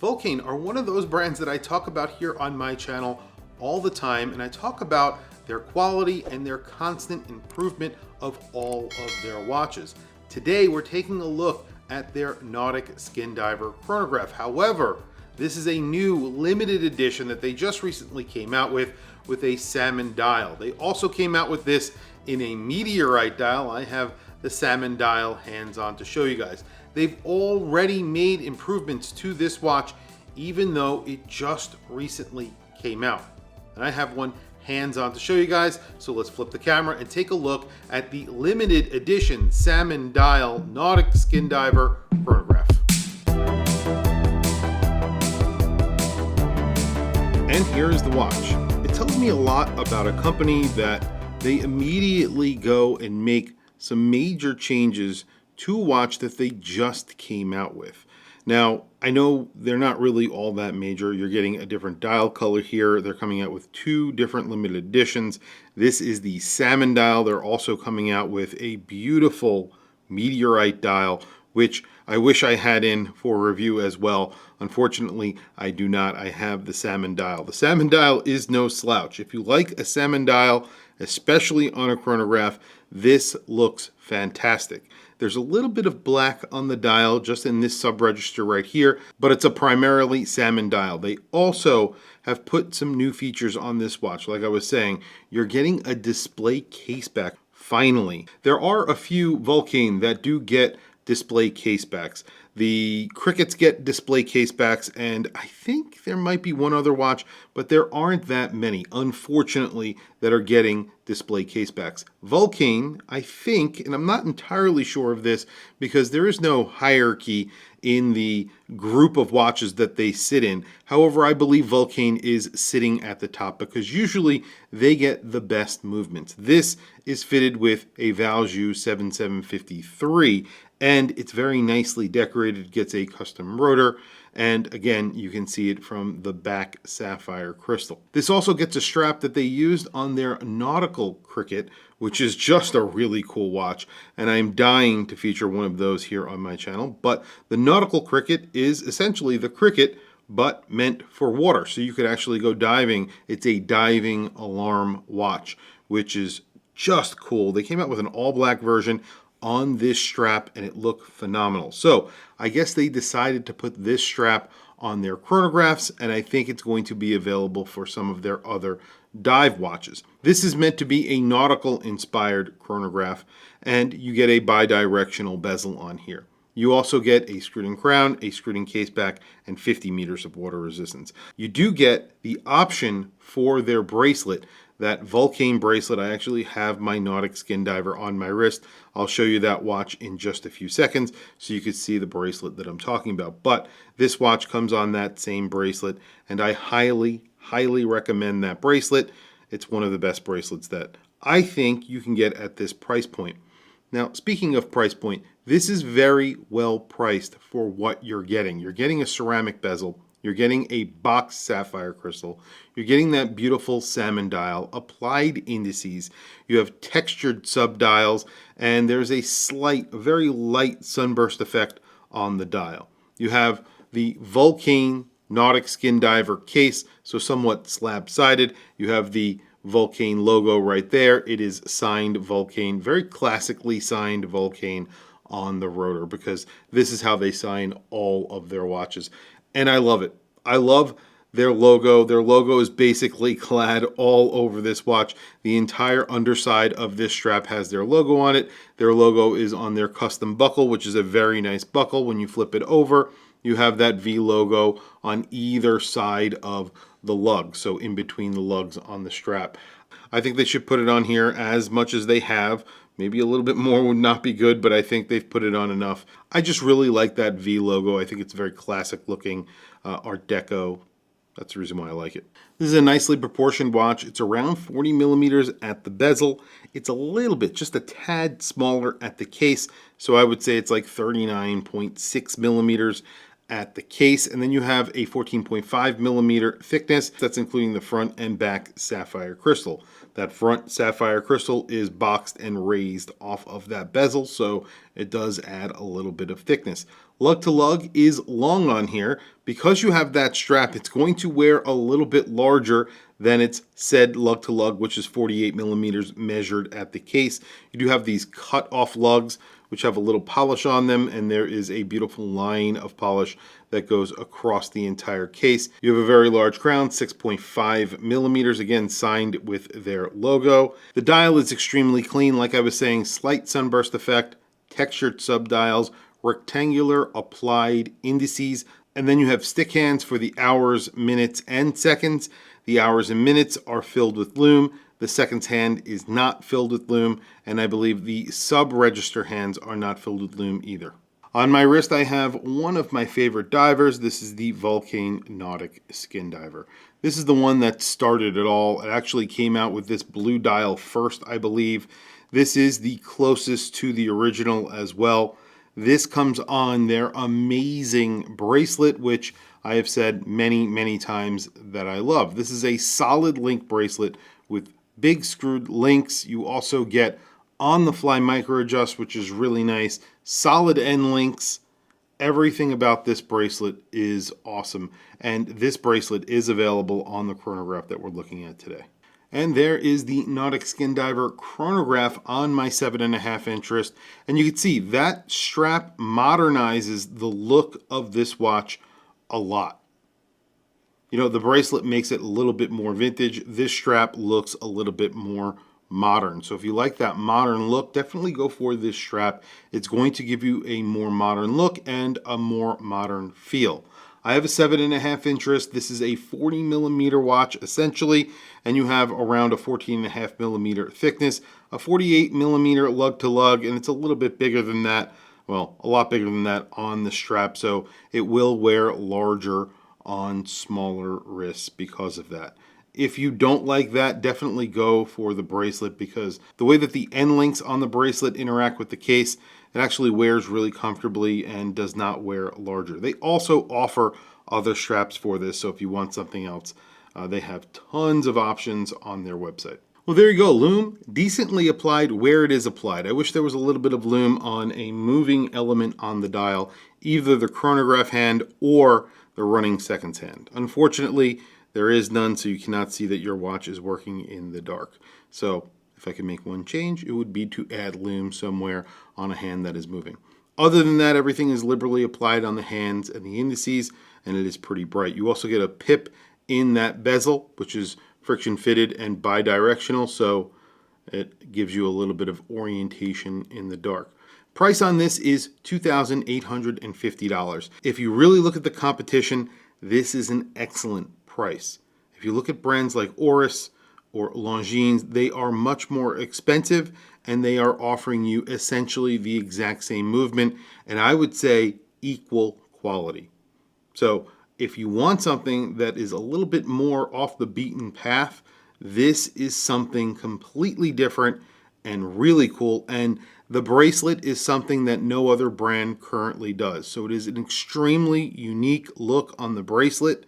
Vulcane are one of those brands that I talk about here on my channel all the time, and I talk about their quality and their constant improvement of all of their watches. Today we're taking a look at their Nautic Skin Diver chronograph. However, this is a new limited edition that they just recently came out with a Salmon dial. They also came out with this in a meteorite dial. I have the Salmon dial hands-on to show you guys. They've already made improvements to this watch, even though it just recently came out. And I have one hands-on to show you guys, so let's flip the camera and take a look at the limited edition Salmon dial Nautic Skin Diver chronograph. And here is the watch. It tells me a lot about a company that they immediately go and make some major changes to a watch that they just came out with. Now, I know they're not really all that major. You're getting a different dial color here. They're coming out with two different limited editions. This is the Salmon dial. They're also coming out with a beautiful meteorite dial, which I wish I had in for review as well. Unfortunately, I do not. I have the Salmon dial. The Salmon dial is no slouch. If you like a Salmon dial, especially on a chronograph, this looks fantastic. There's a little bit of black on the dial just in this sub-register right here, but it's a primarily Salmon dial. They also have put some new features on this watch. Like I was saying, you're getting a display case back finally. There are a few Vulcane that do get display case backs. The Crickets get display case backs, and I think there might be one other watch, but there aren't that many, unfortunately, that are getting display case backs. Vulcane, I think, and I'm not entirely sure of this because there is no hierarchy in the group of watches that they sit in. However, I believe Vulcane is sitting at the top because usually they get the best movements. This is fitted with a Valjoux 7753, and it's very nicely decorated. It gets a custom rotor, and again, you can see it from the back sapphire crystal. This also gets a strap that they used on their nautical Cricket, which is just a really cool watch, and I'm dying to feature one of those here on my channel. But the nautical Cricket is essentially the Cricket, but meant for water, so you could actually go diving. It's a diving alarm watch, which is just cool. They came out with an all-black version on this strap, and it looked phenomenal. So I guess they decided to put this strap on their chronographs, and I think it's going to be available for some of their other dive watches. This is meant to be a nautical inspired chronograph, and you get a bi-directional bezel on here. You also get a screwed-in crown, a screwed-in case back, and 50 meters of water resistance. You do get the option for their bracelet, that Vulcane bracelet. I actually have my Nautic Skin Diver on my wrist. I'll show you that watch in just a few seconds so you can see the bracelet that I'm talking about. But this watch comes on that same bracelet, and I highly, highly recommend that bracelet. It's one of the best bracelets that I think you can get at this price point. Now, speaking of price point, this is very well priced for what you're getting. You're getting a ceramic bezel. You're getting a boxed sapphire crystal. You're getting that beautiful Salmon dial, applied indices. You have textured subdials, and there's a slight, very light sunburst effect on the dial. You have the Vulcane Nautic Skin Diver case, so somewhat slab-sided. You have the Vulcane logo right there. It is signed Vulcane, very classically signed Vulcane on the rotor, because this is how they sign all of their watches. And I love it. I love their logo. Their logo is basically clad all over this watch. The entire underside of this strap has their logo on it. Their logo is on their custom buckle, which is a very nice buckle. When you flip it over, you have that V logo on either side of the lug, so in between the lugs on the strap. I think they should put it on here as much as they have. Maybe a little bit more would not be good, but I think they've put it on enough. I just really like that V logo. I think it's very classic looking, Art Deco. That's the reason why I like it. This is a nicely proportioned watch. It's around 40 millimeters at the bezel. It's a little bit, just a tad smaller at the case. So I would say it's like 39.6 millimeters at the case, and then you have a 14.5 millimeter thickness. That's including the front and back sapphire crystal. That front sapphire crystal is boxed and raised off of that bezel, so it does add a little bit of thickness. Lug to lug is long on here. Because you have that strap, it's going to wear a little bit larger than its said lug to lug, which is 48 millimeters measured at the case. You do have these cut off lugs, which have a little polish on them, and there is a beautiful line of polish that goes across the entire case. You have a very large crown, 6.5 millimeters, again signed with their logo. The dial is extremely clean, like I was saying, slight sunburst effect, textured subdials, rectangular applied indices, and then you have stick hands for the hours, minutes, and seconds. The hours and minutes are filled with Lume. The seconds hand is not filled with Lume, and I believe the sub-register hands are not filled with Lume either. On my wrist, I have one of my favorite divers. This is the Vulcane Nautic Skin Diver. This is the one that started it all. It actually came out with this blue dial first, I believe. This is the closest to the original as well. This comes on their amazing bracelet, which I have said many, many times that I love. This is a solid link bracelet with big screwed links. You also get on-the-fly micro adjust, which is really nice. Solid end links. Everything about this bracelet is awesome. And this bracelet is available on the chronograph that we're looking at today. And there is the Nautic Skin Diver chronograph on my 7.5 inch wrist. And you can see that strap modernizes the look of this watch a lot. You know, the bracelet makes it a little bit more vintage. This strap looks a little bit more modern. So if you like that modern look, definitely go for this strap. It's going to give you a more modern look and a more modern feel. I have a 7.5 inch wrist. This is a 40 millimeter watch essentially, and you have around a 14.5 millimeter thickness, a 48 millimeter lug to lug, and it's a little bit bigger than that. Well, a lot bigger than that on the strap, so it will wear larger on smaller wrists because of that. If you don't like that, definitely go for the bracelet, because the way that the end links on the bracelet interact with the case, it actually wears really comfortably and does not wear larger. They also offer other straps for this, so if you want something else, they have tons of options on their website. Well, there you go. Lume, decently applied where it is applied. I wish there was a little bit of Lume on a moving element on the dial, either the chronograph hand or the running seconds hand. Unfortunately, there is none, so you cannot see that your watch is working in the dark. So if I could make one change, it would be to add Lume somewhere on a hand that is moving. Other than that, everything is liberally applied on the hands and the indices, and it is pretty bright. You also get a pip in that bezel, which is friction fitted and bi-directional, so it gives you a little bit of orientation in the dark. Price on this is $2,850. If you really look at the competition, this is an excellent price. If you look at brands like Oris or Longines, they are much more expensive, and they are offering you essentially the exact same movement, and I would say equal quality. So if you want something that is a little bit more off the beaten path, this is something completely different and really cool. And the bracelet is something that no other brand currently does. So it is an extremely unique look on the bracelet.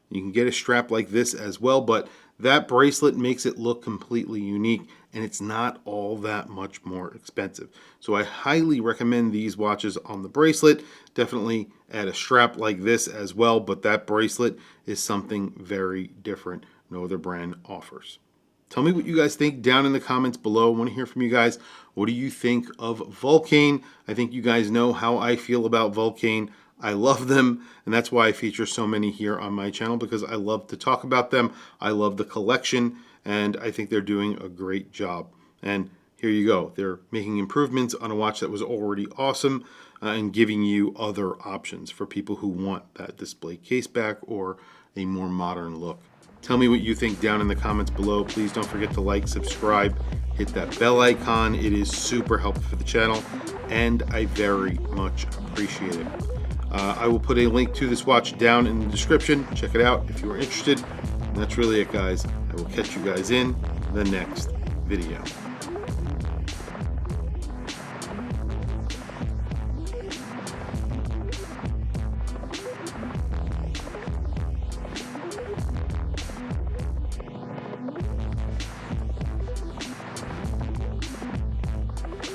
You can get a strap like this as well, but that bracelet makes it look completely unique, and it's not all that much more expensive. So I highly recommend these watches on the bracelet. Definitely add a strap like this as well, but that bracelet is something very different no other brand offers. Tell me what you guys think down in the comments below. I want to hear from you guys. What do you think of Vulcane? I think you guys know how I feel about Vulcane. I love them, and that's why I feature so many here on my channel, because I love to talk about them. I love the collection, and I think they're doing a great job. And here you go. They're making improvements on a watch that was already awesome, and giving you other options for people who want that display case back or a more modern look. Tell me what you think down in the comments below. Please don't forget to like, subscribe, hit that bell icon. It is super helpful for the channel, and I very much appreciate it. I will put a link to this watch down in the description. Check it out if you are interested. And that's really it, guys. I will catch you guys in the next video.